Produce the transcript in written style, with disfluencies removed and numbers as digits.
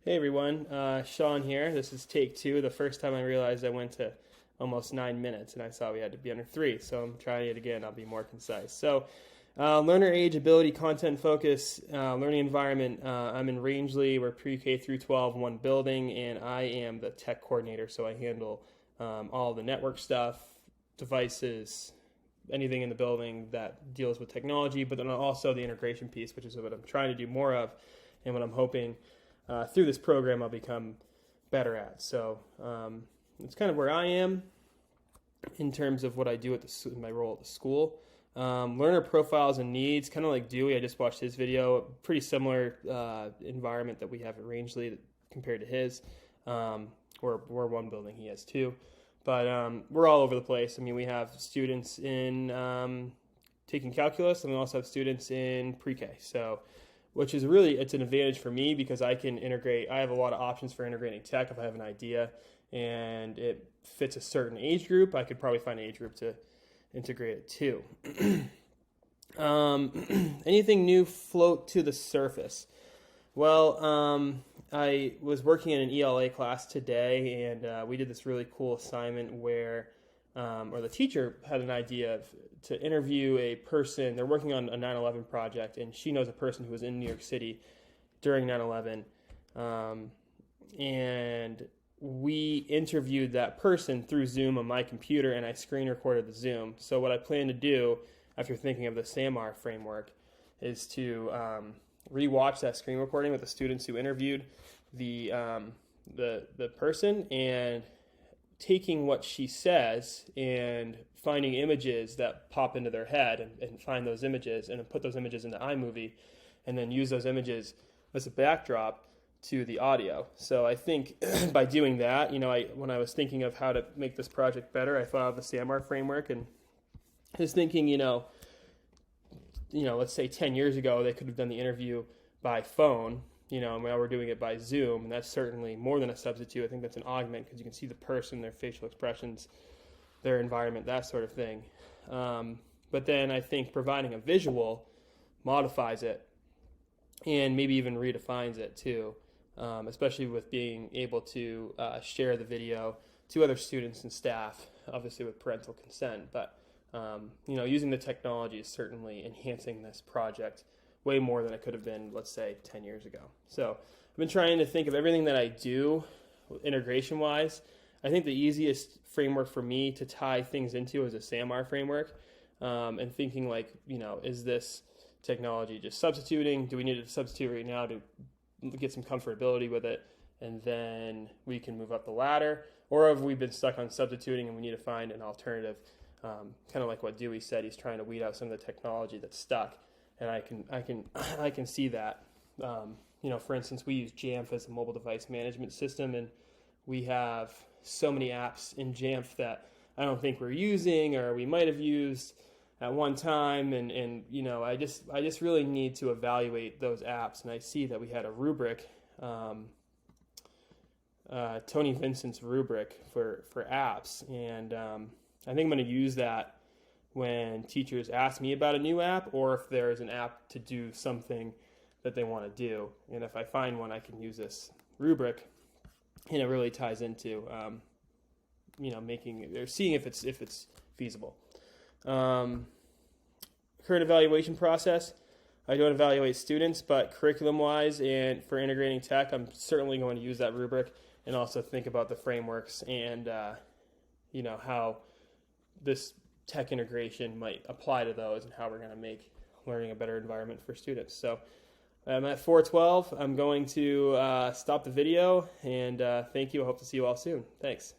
Hey everyone, Sean here. This is take two. The first time I realized I went to almost 9 minutes and I saw we had to be under three, so I'm trying it again. I'll be more concise. So, learner age, ability, content focus, learning environment. I'm in Rangeley. We're pre-K through 12, one building, and I am the tech coordinator, so I handle all the network stuff, devices, anything in the building that deals with technology, but then also the integration piece, which is what I'm trying to do more of and what I'm hoping through this program I'll become better at. So it's kind of where I am in terms of what I do at my role at the school. Learner profiles and needs, kind of like Dewey. I just watched his video. Pretty similar environment that we have at Rangeley compared to his. We're one building, he has two. But we're all over the place. I mean, we have students in taking calculus, and we also have students in pre-K. So, which is really, it's an advantage for me because I can integrate. I have a lot of options for integrating tech if I have an idea and it fits a certain age group. I could probably find an age group to integrate it to. Anything new float to the surface? Well, I was working in an ELA class today, and we did this really cool assignment where, or the teacher had an idea to interview a person. They're working on a 9/11 project, and she knows a person who was in New York City during 9/11, and we interviewed that person through Zoom on my computer, and I screen recorded the Zoom. So what I plan to do, after thinking of the SAMR framework, is to rewatch that screen recording with the students who interviewed the person, and taking what she says and finding images that pop into their head and find those images and then put those images into iMovie and then use those images as a backdrop to the audio. So I think by doing that, when I was thinking of how to make this project better, I thought of the SAMR framework and was thinking, let's say 10 years ago, they could have done the interview by phone, and now we're doing it by Zoom, and that's certainly more than a substitute. I think that's an augment because you can see the person, their facial expressions, their environment, that sort of thing. But then I think providing a visual modifies it and maybe even redefines it too, especially with being able to share the video to other students and staff, obviously with parental consent. But, using the technology is certainly enhancing this project way more than it could have been, let's say, 10 years ago. So I've been trying to think of everything that I do integration-wise. I think the easiest framework for me to tie things into is a SAMR framework, and thinking is this technology just substituting? Do we need to substitute right now to get some comfortability with it, and then we can move up the ladder? Or have we been stuck on substituting and we need to find an alternative? Kind of like what Dewey said, he's trying to weed out some of the technology that's stuck. And I can see that. For instance, we use Jamf as a mobile device management system, and we have so many apps in Jamf that I don't think we're using, or we might have used at one time. And I just really need to evaluate those apps. And I see that we had a rubric, Tony Vincent's rubric for apps, and I think I'm going to use that when teachers ask me about a new app, or if there's an app to do something that they want to do. And if I find one, I can use this rubric, and it really ties into, seeing if it's feasible. Current evaluation process. I don't evaluate students, but curriculum-wise and for integrating tech, I'm certainly going to use that rubric and also think about the frameworks and, how this tech integration might apply to those and how we're going to make learning a better environment for students. So I'm at 4:12. I'm going to stop the video, and thank you. I hope to see you all soon. Thanks.